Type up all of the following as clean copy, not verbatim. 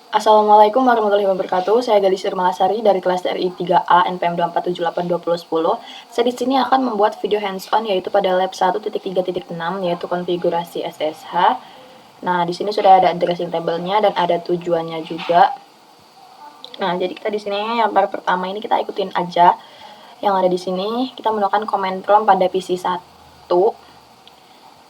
Assalamualaikum warahmatullahi wabarakatuh. Saya Gadis Irmalasari dari kelas RI 3A NPM 247822010. Saya di sini akan membuat video hands-on yaitu pada lab 1.3.6 yaitu konfigurasi SSH. Nah, di sini sudah ada addressing table-nya dan ada tujuannya juga. Nah, jadi kita di sini yang pertama ini kita ikutin aja yang ada di sini. Kita menggunakan command prompt pada PC 1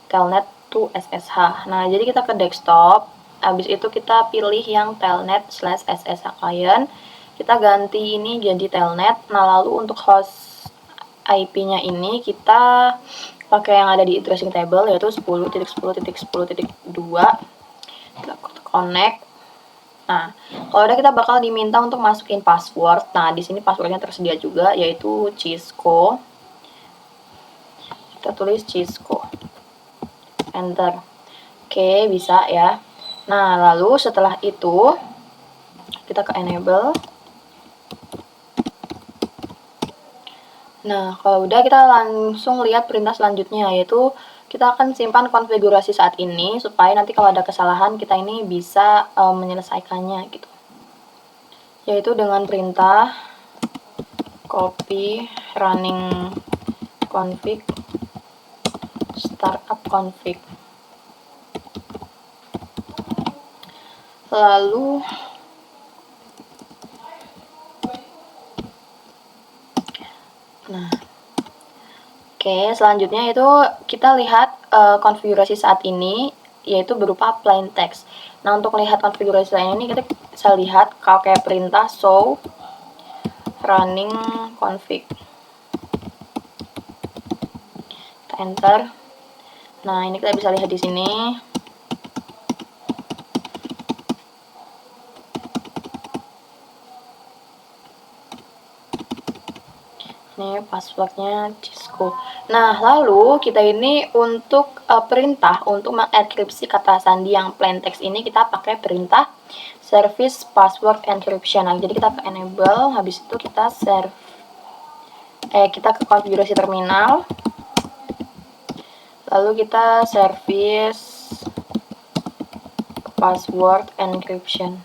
telnet to SSH. Nah, jadi kita ke desktop. Habis itu kita pilih yang telnet/ssh client. Kita ganti ini jadi telnet. Nah, lalu untuk host IP-nya ini kita pakai yang ada di addressing table yaitu 10.10.10.2. Kita connect. Nah, kalau udah kita bakal diminta untuk masukin password. Nah, di sini passwordnya tersedia juga yaitu Cisco. Kita tulis Cisco. Enter. Oke, bisa ya. Nah, lalu setelah itu kita ke enable. Nah, kalau udah kita langsung lihat perintah selanjutnya yaitu kita akan simpan konfigurasi saat ini supaya nanti kalau ada kesalahan kita ini bisa menyelesaikannya gitu. Yaitu dengan perintah copy running config startup config. Lalu selanjutnya itu kita lihat konfigurasi saat ini yaitu berupa plain text. Nah, untuk melihat konfigurasi saat ini kita bisa lihat pakai perintah show running config. Kita enter. Nah, ini kita bisa lihat di sini. Ini passwordnya Cisco. Nah, lalu kita ini untuk perintah untuk mengenkripsi kata sandi yang plain text ini kita pakai perintah service password encryption. Nah, jadi kita ke enable, habis itu kita kita ke konfigurasi terminal. Lalu kita service password encryption.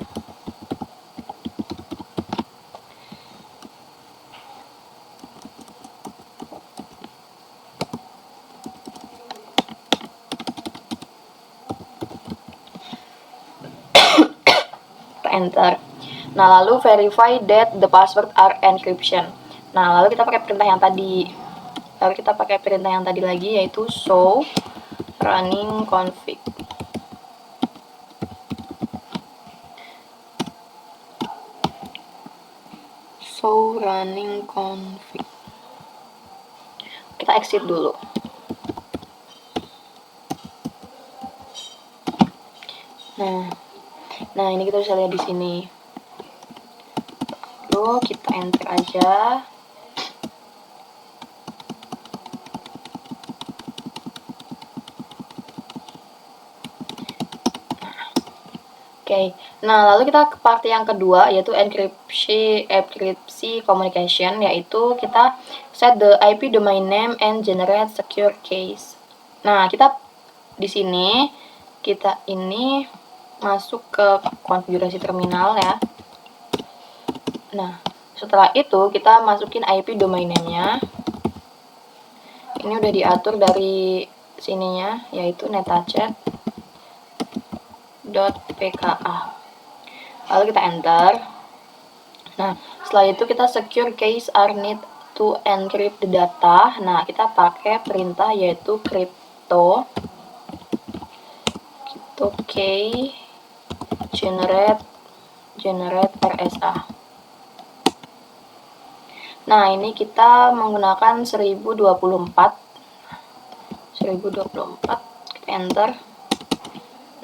Enter. Nah, lalu verify that the password are encryption. Nah, lalu kita pakai perintah yang tadi. Lalu kita pakai perintah yang tadi lagi yaitu show running config. Show running config. Kita exit dulu. Nah, ini kita bisa lihat di sini. Lalu kita enter aja. Oke. Nah, lalu kita ke part yang kedua yaitu encryption communication, yaitu kita set the IP domain name and generate secure keys. Nah, kita di sini kita ini masuk ke konfigurasi terminal ya. Nah, setelah itu kita masukin IP domain name-nya. Ini udah diatur dari sininya yaitu netachat.pka. Lalu kita enter. Nah, setelah itu kita secure keys are need to encrypt the data. Nah, kita pakai perintah yaitu crypto key generate RSA. Nah, ini kita menggunakan 1024. Kita enter.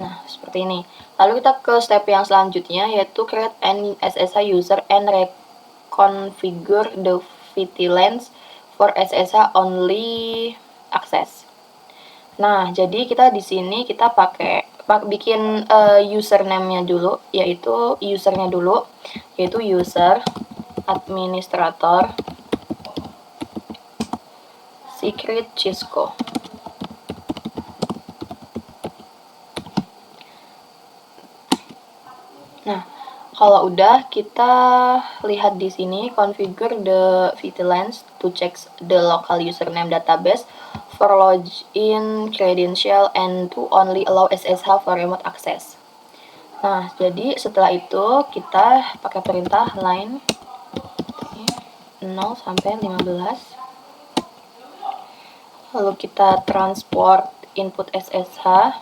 Nah, seperti ini. Lalu kita ke step yang selanjutnya yaitu create an SSH user and reconfigure the VPNs for SSH only access. Nah, jadi kita di sini kita bikin username-nya dulu, yaitu usernya dulu, yaitu user administrator secret Cisco. Nah, Kalau udah, kita lihat di sini configure the VPLANs to check the local username database for login credential and to only allow SSH for remote access. Nah, jadi setelah itu kita pakai perintah line 0 sampai 15. Lalu kita transport input SSH.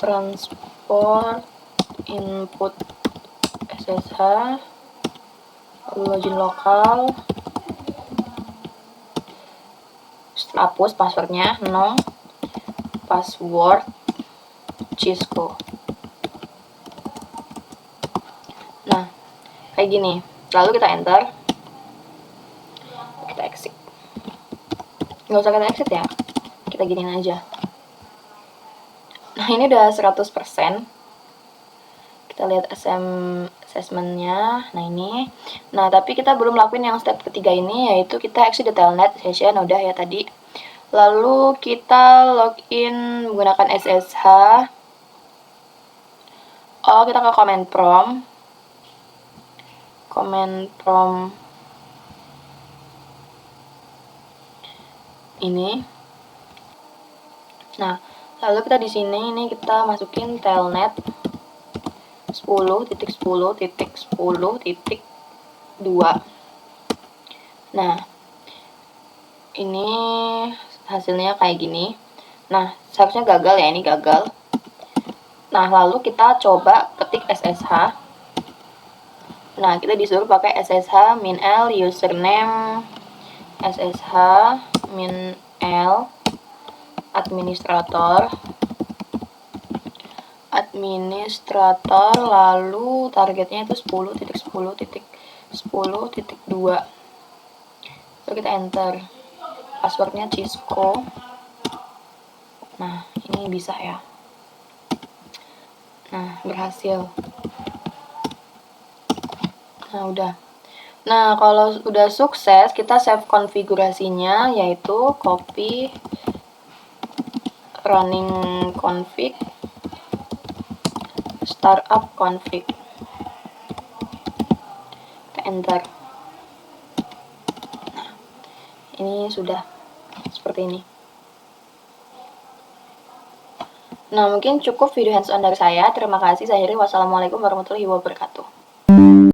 Transport input SSH, lalu login lokal, hapus passwordnya, no password Cisco. Nah, kayak gini. Lalu kita enter, kita exit. Nggak usah kita exit ya, kita giniin aja. Nah, ini udah 100%. Kita lihat assessment-nya. Nah, ini. Nah, tapi kita belum lakuin yang step ketiga ini, yaitu kita exit the telnet session. Udah ya tadi. Lalu kita login menggunakan SSH. Oh, kita ke command prompt. Command prompt ini. Nah, lalu kita di sini ini kita masukin telnet 10.10.10.2. Nah, ini hasilnya kayak gini. Nah, seharusnya gagal ya, ini gagal. Nah, lalu kita coba ketik SSH. Nah, kita disuruh pakai SSH min L username, SSH min L administrator, lalu targetnya itu 10.10.10.2. Lalu kita enter, passwordnya Cisco. Nah, ini bisa ya. Nah, berhasil. Nah, udah. Nah, kalau udah sukses, kita save konfigurasinya, yaitu copy running config, startup config. Kita enter. Nah, ini sudah seperti ini. Nah, mungkin cukup video hands-on dari saya. Terima kasih. Saya akhiri. Wassalamualaikum warahmatullahi wabarakatuh.